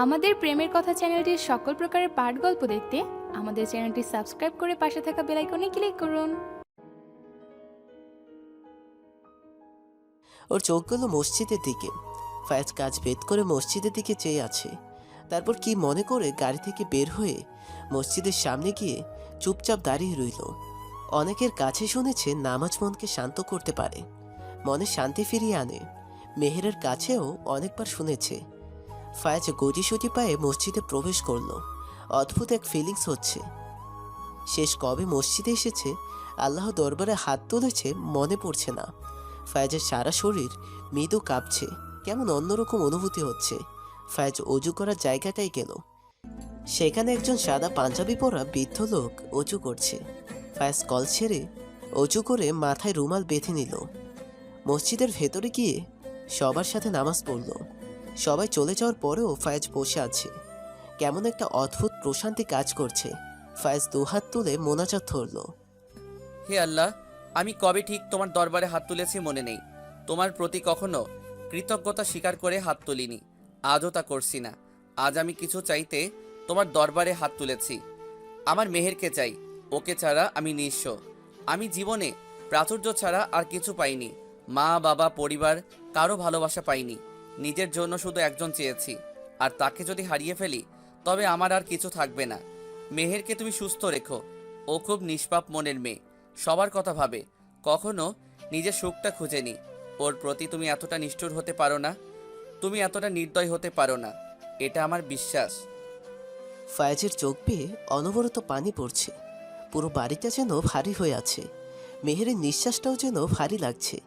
আমাদের প্রেমের কথা চ্যানেলটির সকল প্রকারের পাঠ গল্প দেখতে আমাদের চ্যানেলটি সাবস্ক্রাইব করে পাশে থাকা বেল আইকনে ক্লিক করুন। ওর চোখগুলো মসজিদের দিকে। ফায়াজ কাজ ভেদ করে মসজিদের দিকে চেয়ে আছে। তারপর কি মনে করে গাড়ি থেকে বের হয়ে মসজিদের সামনে গিয়ে চুপচাপ দাঁড়িয়ে রইল। অনেকের কাছে শুনেছে নামাজ মনকে শান্ত করতে পারে, মনে শান্তি ফিরিয়ে আনে। মেহেরের কাছেও অনেকবার শুনেছে। ফায়াজ গজিসুজি পায়ে মসজিদে প্রবেশ করলো। অদ্ভুত এক ফিলিংস হচ্ছে। শেষ কবে মসজিদে এসেছে, আল্লাহ দরবারে হাত তুলেছে মনে পড়ছে না। ফায়াজের সারা শরীর মৃদু কাঁপছে, কেমন অন্যরকম অনুভূতি হচ্ছে। ফায়াজ অজু করার জায়গাটাই গেল। সেখানে একজন সাদা পাঞ্জাবি পরা বৃদ্ধ লোক অজু করছে। ফায়াজ কল ছেড়ে অজু করে মাথায় রুমাল বেঁধে নিল। মসজিদের ভেতরে গিয়ে সবার সাথে নামাজ পড়ল। সবাই চলে যাওয়ার পরেও ফায়াজ বসে আছে। কেমন একটা অদ্ভুত প্রশান্তি কাজ করছে। ফায়াজ দুহাত তুলে মোনাজাত ধরল। হে আল্লাহ, আমি কবে ঠিক তোমার দরবারে হাত তুলেছি মনে নেই। তোমার প্রতি কখনো কৃতজ্ঞতা স্বীকার করে হাত তুলিনি, আজও তা করছি না। আজ আমি কিছু চাইতে তোমার দরবারে হাত তুলেছি। আমার মেহেরকে চাই, ওকে ছাড়া আমি নিঃস্ব। আমি জীবনে প্রাচুর্য ছাড়া আর কিছু পাইনি। মা বাবা পরিবার কারো ভালোবাসা পাইনি। নিজের জন্য শুধু একজন চেয়েছি, আর তাকে যদি হারিয়ে ফেলি তবে আমার আর কিছু থাকবে না। মেহেরকে তুমি সুস্থ রেখো। ও খুব নিষ্পাপ মনের মেয়ে, সবার কথা ভাবে, কখনো নিজের সুখটা খুঁজেনি। ওর প্রতি তুমি এতটা নিষ্ঠুর হতে পারো না, তুমি এতটা নির্দয় হতে পারো না, এটা আমার বিশ্বাস। ফায়াজের চোখ বেয়ে অনবরত পানি পড়ছে। পুরো বাড়িটা যেন ভারী হয়ে আছে। মেহেরের নিঃশ্বাসটাও যেন ভারী লাগছে।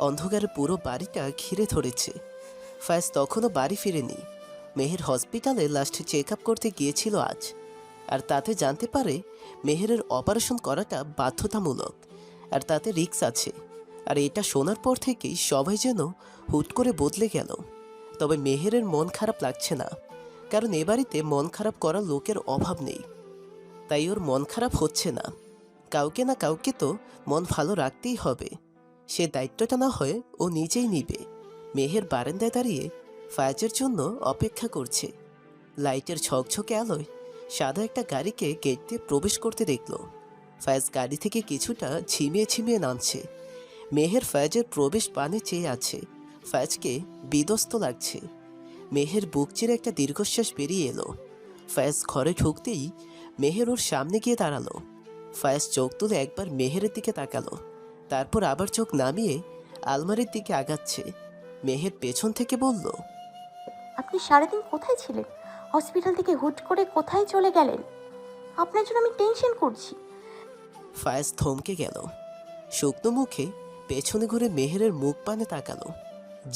অন্ধকারে পুরো বাড়িটা ঘিরে ধরেছে। ফায়াজ তখনও বাড়ি ফিরেনি। মেহের হসপিটালে লাস্ট চেক আপ করতে গিয়েছিল আজ। আর তাতে জানতে পারে মেহেরের অপারেশন করাটা বাধ্যতামূলক, আর তাতে রিস্ক আছে। আর এটা শোনার পর থেকেই সবাই যেন হুট করে বদলে গেল। তবে মেহেরের মন খারাপ লাগছে না, কারণ এ বাড়িতে মন খারাপ করার লোকের অভাব নেই। তাই ওর মন খারাপ হচ্ছে না। কাউকে না কাউকে তো মন ভালো রাখতেই হবে। সে দায়িত্বটা না হয় ও নিজেই নিবে। মেহের বারান্দায় দাঁড়িয়ে ফায়াজের জন্য অপেক্ষা করছে। লাইটের ঝকঝকে আলোয় সাদা একটা গাড়িকে গেট দিয়ে প্রবেশ করতে দেখল। ফায়াজ গাড়ি থেকে কিছুটা ঝিমিয়ে ঝিমিয়ে নামছে। মেহের ফায়াজের প্রবেশ পানে চেয়ে আছে। ফায়াজকে বিধ্বস্ত লাগছে। মেহের বুক চিরে একটা দীর্ঘশ্বাস বেরিয়ে এলো। ফায়াজ ঘরে ঢুকতেই মেহের ওর সামনে গিয়ে দাঁড়ালো। ফায়াজ চোখ তুলে একবার মেহেরের দিকে তাকালো, তারপর আবার চোখ নামিয়ে আলমারির দিকে আগাচ্ছে। মেহের পেছন থেকে বলল, আপনি সারাদিন কোথায় ছিলেন? হসপিটাল থেকে হুট করে কোথায় চলে গেলেন? আপনার জন্য আমি টেনশন করছি। ফায়াজ থমকে গেল। শুকনো মুখে পেছনে ঘুরে মেহেরের মুখ পানে তাকালো।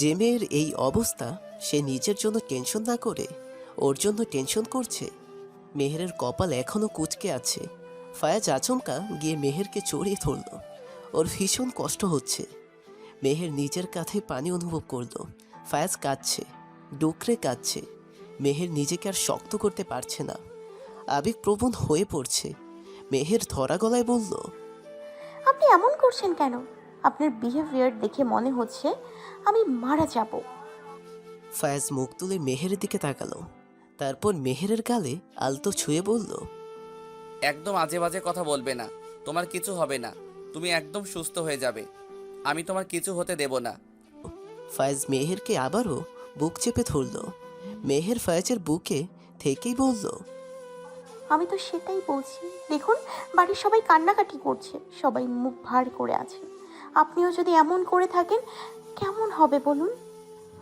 যে মেয়ের এই অবস্থা, সে নিজের জন্য টেনশন না করে ওর জন্য টেনশন করছে। মেহেরের কপাল এখনো কুঁচকে আছে। ফায়াজ আচমকা গিয়ে মেহেরকে জড়িয়ে ধরল। ওর ভীষণ কষ্ট হচ্ছে। মেহের নিজের কাঁধে পানি অনুভব করল। ফায়াজ কাঁদছে, ডুকরে কাঁদছে। মেহের নিজেকে আর শক্ত করতে পারছে না, আবেগপ্রবণ হয়ে পড়ছে। মেহের ধরা গলায় বলল, আপনি এমন করছেন কেন? আপনার বিহেভিয়ার দেখে মনে হচ্ছে আমি মারা যাব। ফায়াজ মুখ তুলে মেহেরের দিকে তাকালো। তারপর মেহেরের গালে আলতো ছুঁয়ে বলল, একদম আজে বাজে কথা বলবে না। তোমার কিছু হবে না, তুমি একদম সুস্থ হয়ে যাবে। আমি তোমার কিছু হতে দেব না। ফায়াজ মেহেরকে আবারও বুক চেপে ধরল। মেহের ফায়াজের বুকে থেকেই বলল, আমি তো সেটাই বলছি। দেখুন, বাড়ির সবাই কান্নাকাটি করছে, সবাই মুখ ভার করে আছে। আপনিও যদি এমন করে থাকেন কেমন হবে বলুন?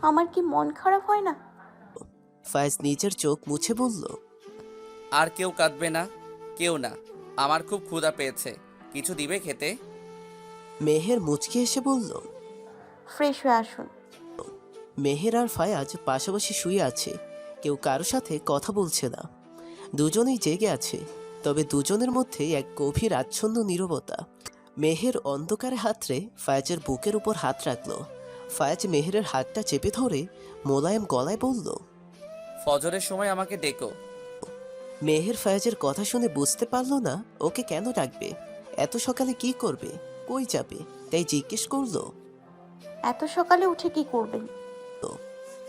আমার কি মন খারাপ হয় না? ফায়াজ নিজের চোখ মুছে বলল, আর কেউ কাঁদবে না, কেউ না। আমার খুব ক্ষুধা পেয়েছে, কিছু দিবে খেতে? মেহের মুচকে এসে বলল। ফ্রেশ হয়ে আসুন। মেহের আর ফায়াজ পাশাপাশি শুয়ে আছে। কেউ কারো সাথে কথা বলছে না। দুজনেই জেগে আছে, তবে দুজনের মধ্যে এক গভীর আচ্ছন্ন নীরবতা। মেহের অন্ধকারে হাতড়ে ফায়াজের বুকের উপর হাত রাখল। ফায়াজ মেহেরের হাতটা চেপে ধরে মোলায়েম গলায় বলল, ফজরের সময় আমাকে ডেকো। মেহের ফায়াজের কথা শুনে বুঝতে পারল না ওকে কেন ডাকবে। এত সকালে কি করবে, কই যাবে, তাই জিজ্ঞেস করল, এত সকালে উঠে কি করবেন?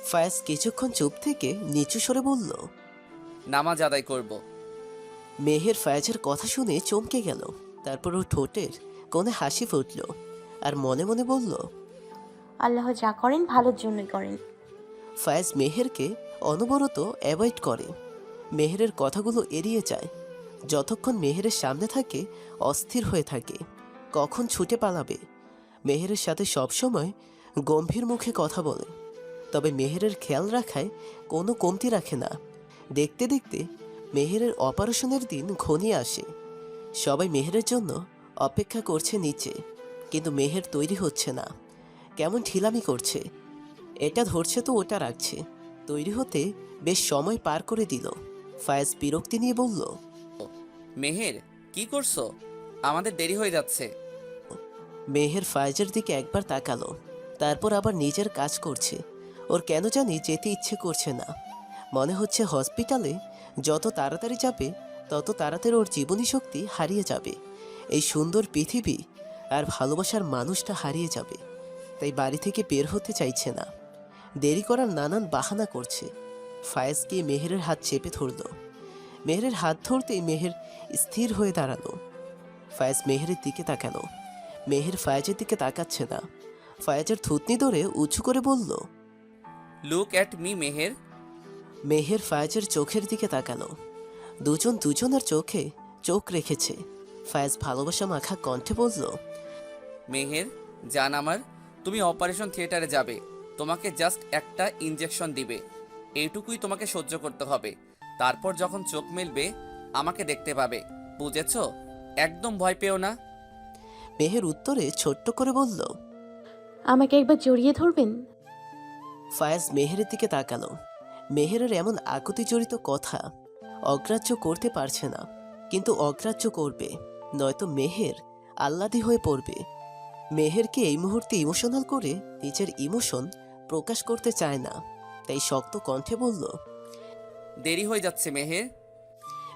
ফায়াজ কিছুক্ষণ চুপ থেকে নিচু স্বরে বলল। নামাজ আদায় করব। মেহের ফায়াজের কথা শুনে চমকে গেল। তারপর ও ঠোঁটের কোণে হাসি ফুটল আর মনে মনে বলল। আল্লাহ যা করেন ভালোর জন্যই করেন। ফায়াজ মেহেরকে অনবরত অ্যাভয়েড করে, মেহেরের কথাগুলো এড়িয়ে যায়। যতক্ষণ মেহেরের সামনে থাকে অস্থির হয়ে থাকে, কখন ছুটে পালাবে। মেহেরের সাথে সবসময় গম্ভীর মুখে কথা বলে, তবে মেহেরের খেয়াল রাখায় কোনো কমতি রাখে না। দেখতে দেখতে মেহেরের অপারেশনের দিন ঘনিয়ে আসে। সবাই মেহেরের জন্য অপেক্ষা করছে নিচে, কিন্তু মেহের তৈরি হচ্ছে না, কেমন ঢিলামি করছে। এটা ধরছে তো ওটা রাখছে। তৈরি হতে বেশ সময় পার করে দিল। ফায়াজ বিরক্তি নিয়ে বলল। মেহের, কি করছো? আমাদের দেরি হয়ে যাচ্ছে। মেহের ফায়াজের দিকে একবার তাকালো, তারপর আবার নিজের কাজ করছে। ওর কেন জানি যেতে ইচ্ছে করছে না। মনে হচ্ছে হসপিটালে যত তাড়াতাড়ি যাবে তত তাড়াতাড়ি ওর জীবনী শক্তি হারিয়ে যাবে, এই সুন্দর পৃথিবী আর ভালোবাসার মানুষটা হারিয়ে যাবে। তাই বাড়ি থেকে বের হতে চাইছে না, দেরি করার নানান বাহানা করছে। ফায়েজ গিয়ে মেহেরের হাত চেপে ধরল। মেহেরের হাত ধরতেই মেহের স্থির হয়ে দাঁড়ালো। ফায়েজ মেহেরের দিকে তাকালো। মেহের ফায়েজের দিকে তাকাচ্ছে না। ফায়েজের থুতনি ধরে উঁচু করে বলল। Look at me Meher. Meher ফায়েজের চোখের দিকে তাকালো। দুজন দুজনের চোখে চোখ রেখেছে। ফায়েজ ভালোবাসা মাখা কণ্ঠে বলল। মেহের জান আমার, তুমি অপারেশন থিয়েটারে যাবে। তোমাকে জাস্ট একটা ইনজেকশন দিবে, এইটুকুই তোমাকে সহ্য করতে হবে। তারপর যখন চোখ মেলবে আমাকে দেখতে পাবে, বুঝেছো? একদম ভয় পেও না। মেহের উত্তরে ছোট্ট করে বলল। আমাকে একবার জড়িয়ে ধরবেন? ফায়েজ মেহেরের দিকে তাকালো। মেহেরের এমন আকুতি জড়িত কথা অগ্রাহ্য করতে পারছে না, কিন্তু অগ্রাহ্য করবে, নয়তো মেহের আহ্লাদি হয়ে পড়বে। মেহেরকে এই মুহূর্তে ইমোশনাল করে নিজের ইমোশন প্রকাশ করতে চায় না, তাই শক্ত কণ্ঠে বলল। দেরি হয়ে যাচ্ছে মেহের।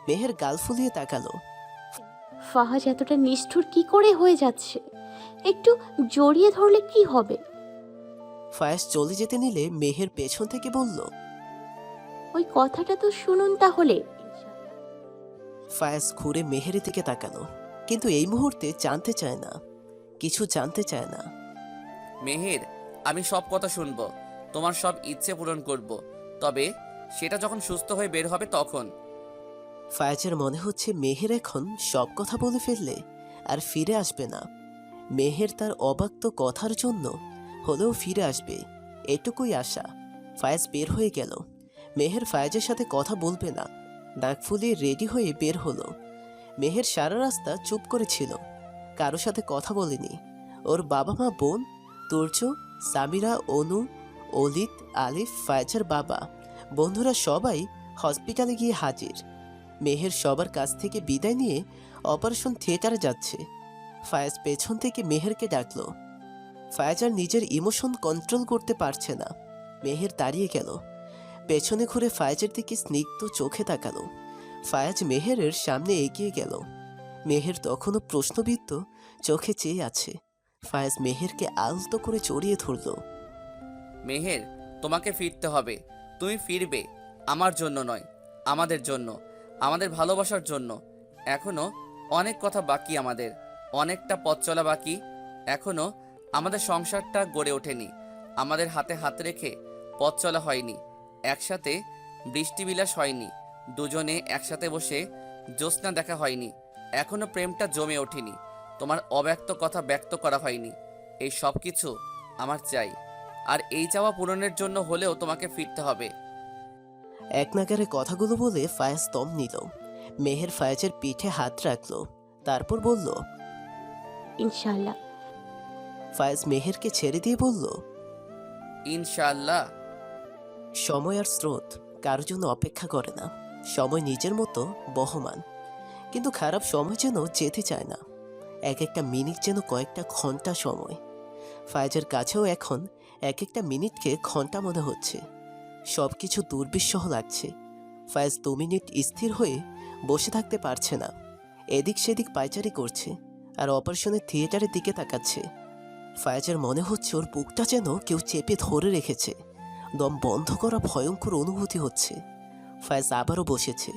মেহের গাল ফুলিয়ে তাকালো। ফাহাজ এতটা নিষ্ঠুর কি করে হয়ে যাচ্ছে? একটু জড়িয়ে ধরলে কি হবে? ফায়েজ চলে যেতে নিলে মেহের পেছন থেকে বলল। ওই কথাটা তো শুনুন তাহলে। ফায়েজ ঘুরে মেহেরের দিকে তাকালো, কিন্তু এই মুহূর্তে জানতে চায় না, কিছু জানতে চায় না। মেহের, আমি সব কথা শুনবো, তোমার সব ইচ্ছে পূরণ করব, তবে সেটা যখন সুস্থ হয়ে বের হবে তখন। ফায়েজের মনে হচ্ছে মেহের এখন সব কথা বলে ফেললে আর ফিরে আসবে না। মেহের তার অবাক্ত কথার জন্য হলেও ফিরে আসবে, এটুকুই আশা। ফায়েজ বের হয়ে গেল। মেহের ফায়েজের সাথে কথা বলবে না, নাক ফুলিয়ে রেডি হয়ে বের হলো। মেহের সারা রাস্তা চুপ করেছিল, কারো সাথে কথা বলেনি। ওর বাবা মা, বোন, তুর্য, সামিরা, অনু, অলিত, আলিফ, ফায়েজের বাবা, বন্ধুরা সবাই হসপিটালে গিয়ে হাজির। মেহের সবার কাছ থেকে বিদায় নিয়ে অপারেশন থিয়েটারে যাচ্ছে। ফায়েজ পেছন থেকে মেহেরকে ডাকলো। ফায়েজ আর নিজের ইমোশন কন্ট্রোল করতে পারছে না। মেহের দাঁড়িয়ে গেল, পেছনে ঘুরে ফায়েজের দিকে স্নিগ্ধ চোখে তাকালো। ফায়েজ মেহেরের সামনে এগিয়ে গেল। মেহের তখনও প্রশ্নবিদ্ধ চোখে চেয়ে আছে। ফায়েজ মেহেরকে আলতো করে জড়িয়ে ধরল। মেহের, তোমাকে ফিরতে হবে। তুমি ফিরবে, আমার জন্য নয়, আমাদের জন্য, আমাদের ভালোবাসার জন্য। এখনো অনেক কথা বাকি, আমাদের অনেকটা পথ চলা বাকি। এখনো আমাদের সংসারটা গড়ে ওঠেনি, আমাদের হাতে হাত রেখে পথ চলা হয়নি, একসাথে বৃষ্টিবিলাস হয়নি, দুজনে একসাথে বসে জ্যোৎস্না দেখা হয়নি, এখনো প্রেমটা জমে ওঠেনি, তোমার অব্যক্ত কথা ব্যক্ত করা হয়নি। এই সব কিছু আমার চাই, আর এই চাওয়া পূরণের জন্য হলেও তোমাকে ফিরতে হবে। এক নাগারে কথাগুলো বলে ফায়েজ দম নিল। মেহের ফায়েজের পিঠে হাত রাখলো, তারপর বলল। ইনশাআল্লাহ। ফায়েজ মেহেরকে ছেড়ে দিয়ে বলল। ইনশাআল্লাহ। সময় আর স্রোত কারোর জন্য অপেক্ষা করে না। সময় নিজের মতো বহমান, কিন্তু খারাপ সময় যেন যেতে চায় না। এক একটা মিনিট যেন কয়েকটা ঘন্টা সময়। ফায়েজের কাছেও এখন এক একটা মিনিটকে ঘন্টা মনে হচ্ছে। সব কিছু দুর্বিষহ লাগছে। ফায়েজ 2 মিনিট স্থির হয়ে বসে থাকতে পারছে না। এদিক সেদিক পায়চারি করছে আর অপারেশনের থিয়েটারের দিকে তাকাচ্ছে। ফায়েজের মনে হচ্ছে ওর বুকটা যেন কেউ চেপে ধরে রেখেছে। দম বন্ধ করা ভয়ঙ্কর অনুভূতি হচ্ছে। ফায়েজ আবারও বসেছে,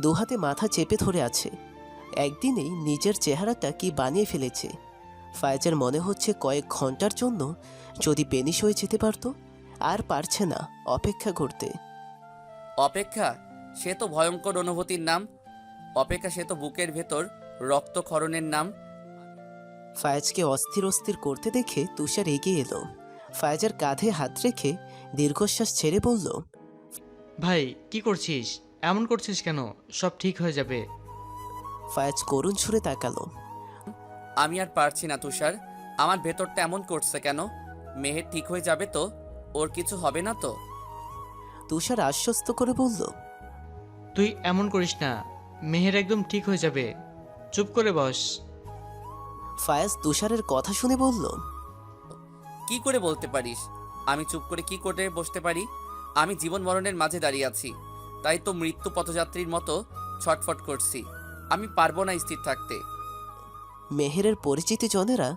দুহাতে মাথা চেপে ধরে আছে। একদিনেই নিজের চেহারাটা কি বানিয়ে ফেলেছে। ফায়েজের মনে হচ্ছে কয়েক ঘন্টার জন্য যদি বেনিশ হয়ে যেতে পারত। আর পারছে না অপেক্ষা করতে। অপেক্ষা, সে তো ভয়ঙ্কর অনুভূতির নাম। অপেক্ষা, সে তো বুকের ভেতর রক্তক্ষরণের নাম। ফায়েজকে অস্থির অস্থির করতে দেখে তুষার এগিয়ে এলো। ফায়েজের কাঁধে হাত রেখে দীর্ঘশ্বাস ছেড়ে বলল, ভাই কি করছিস? এমন করছিস কেন? সব ঠিক হয়ে যাবে। ফায়েজ করুণ সুরে তাকালো। আমি আর পারছি না তুষার, আমার ভেতরটা এমন করছে কেন? মেহের ঠিক হয়ে যাবে তো? ওর কিছু হবে না তো? তুষার আশ্বস্ত করে বলল, তুই এমন করিস না, মেহের একদম ঠিক হয়ে যাবে। চুপ করে বস। ফায়েজ তুষারের কথা শুনে বলল, কি করে বলতে পারিস? আমি চুপ করে কি করে বসতে পারি? আমি জীবন মরণের মাঝে দাঁড়িয়ে আছি, তাই তো মৃত্যু পথযাত্রীর মতো ছটফট করছি। আমি পারবো না স্থির থাকতে। মেহেরের পরিচিত জনেরা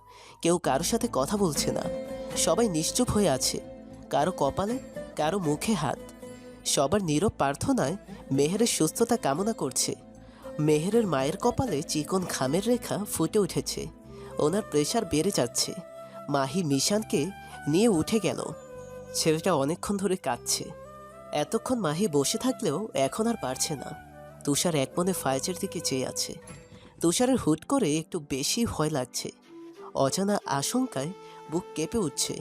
কেউ কারো সাথে কথা বলছে না। সবাই নিশ্চুপ হয়ে আছে, কারো কপালে, কারো মুখে হাত। সবার নীরব প্রার্থনায় মেহেরের সুস্থতা কামনা করছে। মেহেরের মায়ের কপালে চিকন ঘামের রেখা ফুটে উঠেছে। ওনার প্রেশার বেড়ে যাচ্ছে। মাহি মিশানকে নিয়ে উঠে গেল। ছেলেটা অনেকক্ষণ ধরে কাঁদছে। এতক্ষণ মাহি বসে থাকলেও এখন আর পারছে না। তুষার এক মনে ফায়েজের দিকে চেয়ে আছে। তুষারের হুট করে একটু বেশি ভয় লাগছে। অজানা আশঙ্কায় বুক কেঁপে উঠছে।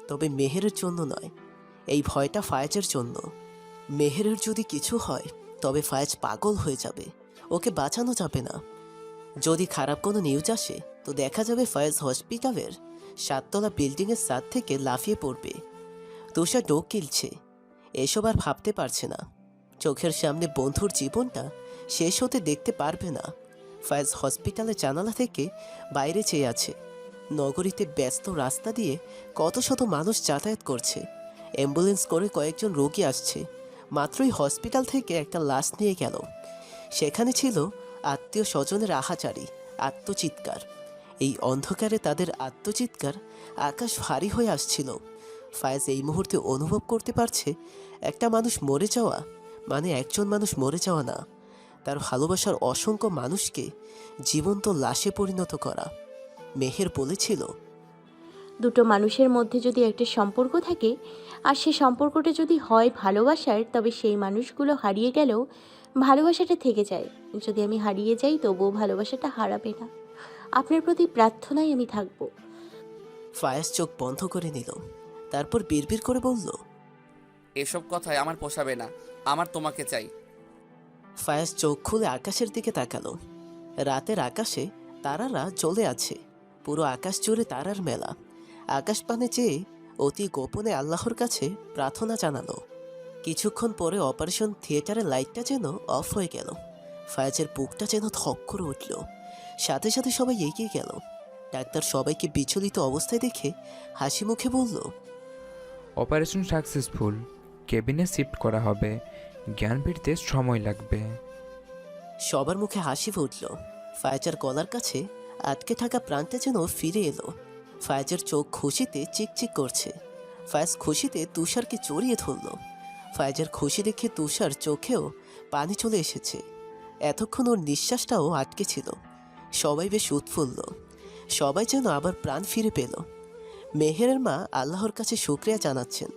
তবে মেহেরের জন্য নয়, এই ভয়টা ফায়েজের জন্য। মেহেরের যদি কিছু হয় তবে ফায়েজ পাগল হয়ে যাবে, ওকে বাঁচানো যাবে না। যদি খারাপ কোনো নিউজ আসে তো দেখা যাবে ফায়েজ হসপিটালের 7তলা বিল্ডিংয়ের ছাদ থেকে লাফিয়ে পড়বে। তুষার ডোক গিলছে, এসব আর ভাবতে পারছে না। চোখের সামনে বন্ধুর জীবনটা শেষ হতে দেখতে পারবে না। ফায়েজ হসপিটালের জানালা থেকে বাইরে চেয়ে আছে। নগরীতে ব্যস্ত রাস্তা দিয়ে কত শত মানুষ যাতায়াত করছে। অ্যাম্বুলেন্স করে কয়েকজন রোগী আসছে। মাত্রই হসপিটাল থেকে একটা লাশ নিয়ে গেল। সেখানে ছিল আত্মীয় স্বজনের আহাজারি, আত্মচিৎকার। এই অন্ধকারে তাদের আত্মচিৎকার আকাশ ভারী হয়ে আসছিল। ফায়েজ এই মুহূর্তে অনুভব করতে পারছে, একটা মানুষ মরে যাওয়া মানে একজন মানুষ মরে যাওয়া না, তার ভালোবাসার অসংখ্য মানুষকে জীবন্ত লাশে পরিণত করা। মেহের বলেছিল, দুটো মানুষের মধ্যে যদি একটা সম্পর্ক থাকে আর সে সম্পর্কটা যদি হয় ভালোবাসার, তবে সেই মানুষগুলো হারিয়ে গেলেও ভালোবাসাটা থেকে যায়। যদি আমি হারিয়ে যাই তবুও ভালোবাসাটা হারাবে না। আপনার প্রতি প্রার্থনায় আমি থাকবো। ফায়েজ চোখ বন্ধ করে নিল। তারপর বিড়বিড় করে বলল, এসব কথায় আমার পোষাবে না, আমার তোমাকে চাই। ফায়েজ চোখ খুলে আকাশের দিকে তাকালো। রাতের আকাশে তারারা জ্বলে আছে। পুরো আকাশ জুড়ে তারার মেলা। আকাশ পানে চেয়ে অতি গোপনে আল্লাহর কাছে প্রার্থনা জানালো। কিছুক্ষণ পরে অপারেশন থিয়েটারের লাইটটা যেন অফ হয়ে গেল। ফায়েজের বুকটা যেন ধক করে উঠল। সাথে সাথে সবাই এগিয়ে গেল। ডাক্তার সবাইকে বিচলিত অবস্থায় দেখে হাসি মুখে বলল, অপারেশন সাকসেসফুল। কেবিনে শিফট করা হবে। জ্ঞান ফিরতে সময় লাগবে। সবার মুখে হাসি ফুটল। ফায়েজের গলার কাছে আটকে থাকা প্রাণটা যেন ফিরে এলো। ফায়েজের চোখ খুশিতে চিকচিক করছে। ফায়েজ খুশিতে তুষারকে জড়িয়ে ধরল। ফায়েজের খুশি দেখে তুষার চোখেও পানি চলে এসেছে। এতক্ষণ ওর নিঃশ্বাসটাও আটকে ছিল। সবাই বেশ উৎফুল্ল। সবাই যেন আবার প্রাণ ফিরে পেল। মেহেরের মা আল্লাহর কাছে শুকরিয়া জানাচ্ছেন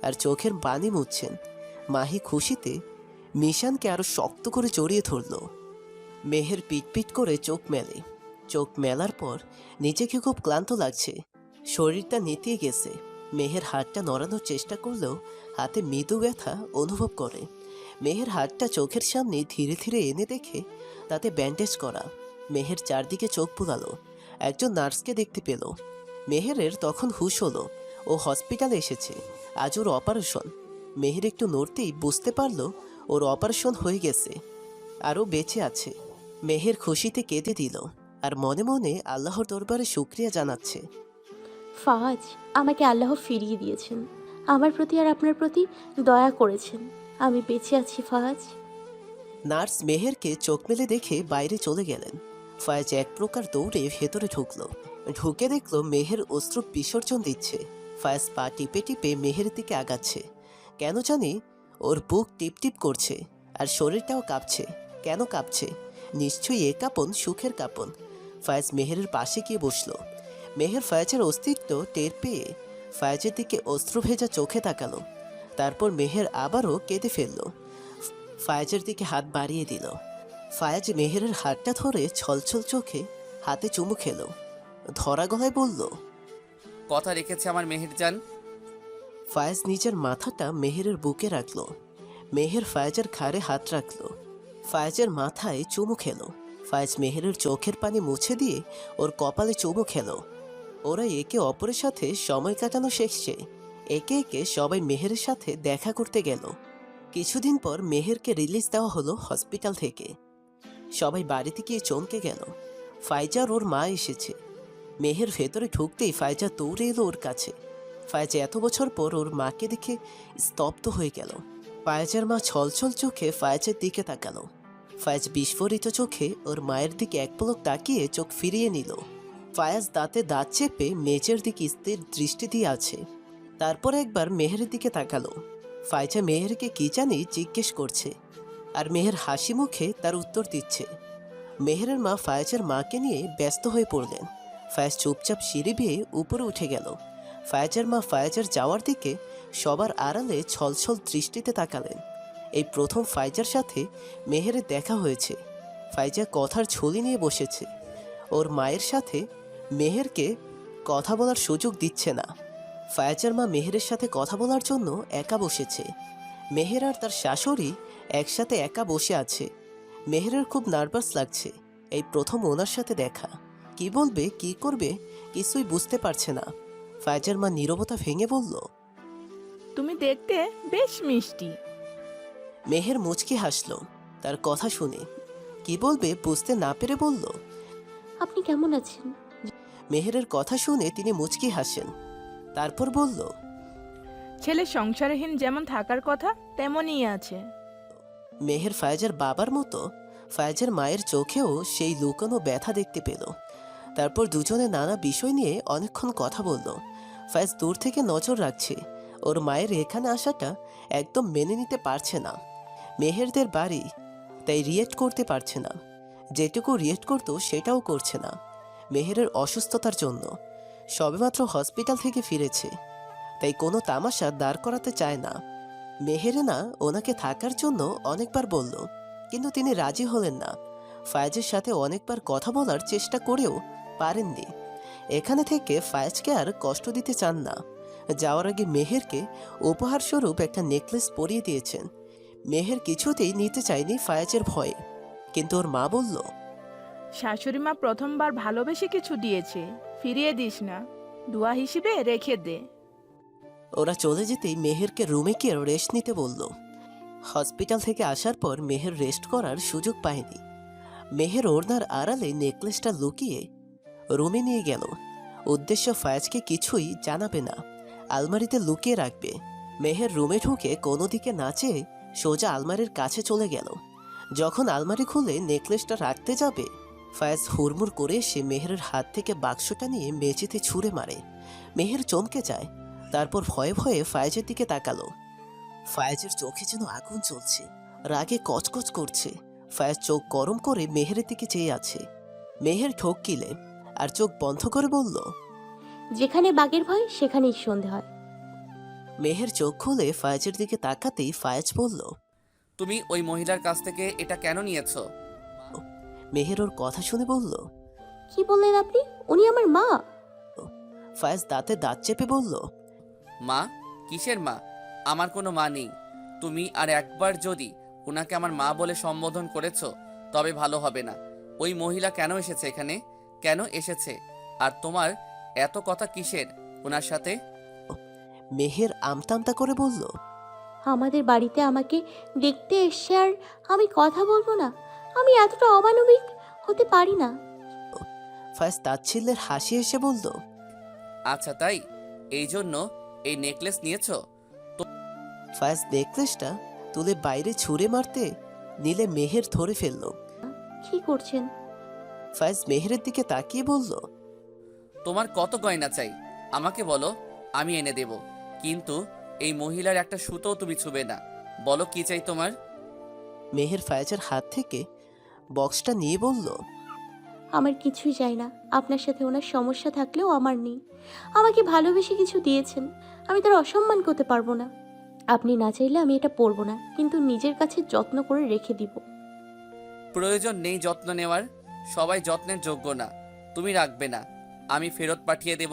আর চোখের পানি মুছছেন। মাহি খুশিতে মিশানকে আরো শক্ত করে জড়িয়ে ধরল। মেহের পিটপিট করে চোখ মেলে। চোখ মেলার পর নিজেকে খুব ক্লান্ত লাগছে। শরীরটা নেতিয়ে গেছে। মেহের হাতটা নড়ানোর চেষ্টা করলেও হাতে মৃদু ব্যথা অনুভব করে। মেহের হাতটা চোখের সামনে ধীরে ধীরে এনে দেখে তাতে ব্যান্ডেজ করা। মেহের চারদিকে চোখ বুলালো। একজন নার্সকে দেখতে পেল। মেহেরের তখন হুঁশ হলো, ও হসপিটালে এসেছে। আজ ওর অপারেশন। মেহের একটু নড়তেই বুঝতে পারল ওর অপারেশন হয়ে গেছে, আরও বেঁচে আছে। মেহের খুশিতে কেঁদে দিল আর মনে মনে আল্লাহর দরবারে শুকরিয়া জানাচ্ছে। ফাজ, আমাকে আল্লাহ ফিরিয়ে দিয়েছেন। আমার প্রতি আর আপনার প্রতি দয়া করেছেন। আমি বেঁচে আছি ফাজ। নার্স মেহেরকে চোখ মেলে দেখে বাইরে চলে গেলেন। ফায়েজ এক প্রকার দৌড়ে ভেতরে ঢুকলো। ঢুকে দেখলো মেহের অশ্রু বিসর্জন দিচ্ছে। ফায়েজ পা টিপে টিপে মেহের দিকে আগাচ্ছে। কেন জানি ওর বুক টিপটিপ করছে আর শরীরটাও কাঁপছে। কেন কাঁপছে? নিশ্চয়ই এ কাঁপন সুখের কাঁপন। ফায়েজ মেহেরের পাশে গিয়ে বসলো। মেহের ফায়েজের অস্তিত্ব টের পেয়ে ফায়েজের দিকে অশ্রু ভেজা চোখে তাকালো। তারপর মেহের আবারও কেঁদে ফেলল। ফায়েজের দিকে হাত বাড়িয়ে দিল। ফায়েজ মেহেরের হাতটা ধরে ছলছল চোখে হাতে চুমু খেলো। ধরা গলায় বলল, কথা রেখেছে আমার মেহেরজান। ফায়েজ নিজের মাথাটা মেহেরের বুকে রাখলো। মেহের ফায়েজের ঘাড়ে হাত রাখলো। ফায়েজের মাথায় চুমু খেলো। ফায়েজ মেহেরের চোখের পানি মুছে দিয়ে ওর কপালে চুমু খেলো। ওরা একে অপরের সাথে সময় কাটানো শেখছে। একে একে সবাই মেহেরের সাথে দেখা করতে গেল। কিছুদিন পর মেহেরকে রিলিজ দেওয়া হলো হসপিটাল থেকে। সবাই বাড়িতে গিয়ে চমকে গেল। ফাইজার ওর মা এসেছে। মেহের ভেতরে ঢুকতেই ফাইজা দৌড়ে এলো ওর কাছে। ফায়েজ এত বছর পর ওর মাকে দেখে স্তব্ধ হয়ে গেল। ফায়েজের মা ছলছল চোখে ফায়েজের দিকে তাকালো। ফায়েজ বিস্ফোরিত চোখে ওর মায়ের দিকে এক পলক তাকিয়ে চোখ ফিরিয়ে নিল। ফায়াজ দাঁতে দাঁত চেপে মেজের দিকে স্থির দৃষ্টি দিয়ে আছে। তারপর একবার মেহেরের দিকে তাকালো। ফাইজা মেহেরকে কি জানি জিজ্ঞেস করছে, আর মেহের হাসি মুখে তার উত্তর দিচ্ছে। মেহেরের মা ফায়েজের মাকে নিয়ে ব্যস্ত হয়ে পড়লেন। ফায়েজ চুপচাপ সিঁড়ি বেয়ে উপরে উঠে গেল। ফায়েজের মা ফায়েজের যাওয়ার দিকে সবার আড়ালে ছলছল দৃষ্টিতে তাকালেন। এই প্রথম ফাইজার সাথে মেহেরের দেখা হয়েছে। ফাইজা কথার ঝুলি নিয়ে বসেছে। ওর মায়ের সাথে মেহেরকে কথা বলার সুযোগ দিচ্ছে না। ফায়েজের মা মেহেরের সাথে কথা বলার জন্য একা বসেছে। মেহের আর তার শাশুড়ি একসাথে একা বসে আছে। মেহেরের খুব নার্ভাস লাগছে। এই প্রথম ওনার সাথে দেখা। কি বলবে, কি করবে কিছুই বুঝতে পারছে না। ফায়েজের মা নীরবতা ভেঙে বলল, তুমি দেখতে বেশ মিষ্টি। মেহের মুচকি হাসলো তার কথা শুনে। কি বলবে বুঝতে না পেরে বলল, আপনি কেমন আছেন? মেহেরের কথা শুনে তিনি মুচকি হাসেন। তারপর বলল, ছেলে সংসারহীন যেমন থাকার কথা তেমনই আছে। মেহের ফায়েজের বাবার মতো ফায়েজের মায়ের চোখেও সেই লুকানো ব্যথা দেখতে পেল। তারপর দুজনে নানা বিষয় নিয়ে অনেকক্ষণ কথা বলল। ফায়েজ দূর থেকে নজর রাখছে। ওর মায়ের এখানে আসাটা একদম মেনে নিতে পারছে না। মেহেরদের বাড়ি, তাই রিয়েক্ট করতে পারছে না। যেটুকু রিয়েক্ট করতো সেটাও করছে না। মেহেরের অসুস্থতার জন্য সবেমাত্র হসপিটাল থেকে ফিরেছে, তাই কোনো তামাশা দাঁড় করাতে চায় না। মেহেরে না ওনাকে থাকার জন্য অনেকবার বলল, কিন্তু তিনি রাজি হলেন না। ফায়েজের সাথে অনেকবার কথা বলার চেষ্টা করেও পারেননি। এখানে থেকে ফায়েজকে আর কষ্ট দিতে চান না। যাওয়ার আগে মেহেরকে উপহারস্বরূপ একটা নেকলেস পরিয়ে দিয়েছেন। মেহের কিছুতেই নিতে চায়নি ফায়েজের ভয়ে, কিন্তু ওর মা বলল, শাশুড়ি মা প্রথমবার ভালোবেসে কিছু দিয়েছে, ফিরিয়ে দিস না, দোয়া হিসেবে রেখে দে। ওরা চলে যেতেই মেহেরকে রুমে গিয়ে রেস্ট নিতে বলল। হসপিটাল থেকে আসার পর মেহের রেস্ট করার সুযোগ পায়নি। মেহের ওড়নার আড়ালে নেকলেসটা লুকিয়ে রুমে নিয়ে গেল। উদ্দেশ্য ফায়েজকে কিছুই জানাবে না, আলমারিতে লুকিয়ে রাখবে। মেহের রুমে ঢুকে কোনো দিকে না চেয়ে সোজা আলমারির কাছে চলে গেল। যখন আলমারি খুলে নেকলেসটা রাখতে যাবে, ফায়েজ হুড়মুড় করে এসে মেহেরের হাত থেকে বাক্সটা নিয়ে মেঝেতে ছুঁড়ে মারে। মেহের চমকে যায়। তারপর ভয়ে ভয়ে ফায়েজের দিকে তাকালো। ফায়েজের চোখে যেন আগুন জ্বলছে, রাগে কচকচ করছে। ফায়েজ চোখ গরম করে মেহেরের দিকে চেয়ে আছে। মেহের ঠোক গিলে আর চোখ বন্ধ করে বলল, যেখানে বাঘের ভয় সেখানেই সন্ধে হয়। মেহের চোখ খুলে ফায়েজের দিকে তাকাতেই ফায়েজ বলল, তুমি ওই মহিলার কাছ থেকে এটা কেন নিয়েছো? মেহের ওর কথা শুনে বলল। কি বললেন আপনি? উনি আমার মা। ফায়েজ দাঁতে দাঁত চেপে বলল, মা? কিসের মা? আমার কোনো মা নেই। তুমি আর একবার যদি ওনাকে আমার মা বলে সম্বোধন করেছো তবে ভালো হবে না। ওই মহিলা কেন এসেছে এখানে? কেন এসেছে? আর তোমার এত কথা কিসের ওনার সাথে? মেহের আমতা আমতা করে বলল, আমাদের বাড়িতে আমাকে দেখতে এসছে আর আমি কথা বলবো না? আমি এতটা অমানবিক হতে পারি না। ফায়েজ তাচ্ছিল্যের হাসি এসে বলল, আচ্ছা তাই, এই জন্য এই নেকলেস নিয়েছো? ফায়েজ নেকলেসটা তুলে বাইরে ছুঁড়ে মারতে নিলে মেহের ধরে ফেলল। কি করছেন? ফায়েজ মেহেরের দিকে তাকিয়ে বলল, তোমার কত গয়না চাই আমাকে বলো, আমি এনে দেব। কিন্তু এই মহিলার একটা সুতোও তুমি ছুবে না। বলো কি চাই তোমার? মেহের ফায়াজের হাত থেকে বক্সটা নিয়ে বলল, আমার কিছুই চাই না। আপনার সাথে ওনার সমস্যা থাকলেও আমার নেই। আমাকে ভালোবেসে কিছু দিয়েছেন, আমি তার অসম্মান করতে পারবো না। আপনি না চাইলে আমি এটা পরবো না, কিন্তু নিজের কাছে যত্ন করে রেখে দিব। প্রয়োজন নেই যত্ন নেওয়ার, সবাই যত্নের যোগ্য না। তুমি রাখবে না, আমি ফেরত পাঠিয়ে দেব।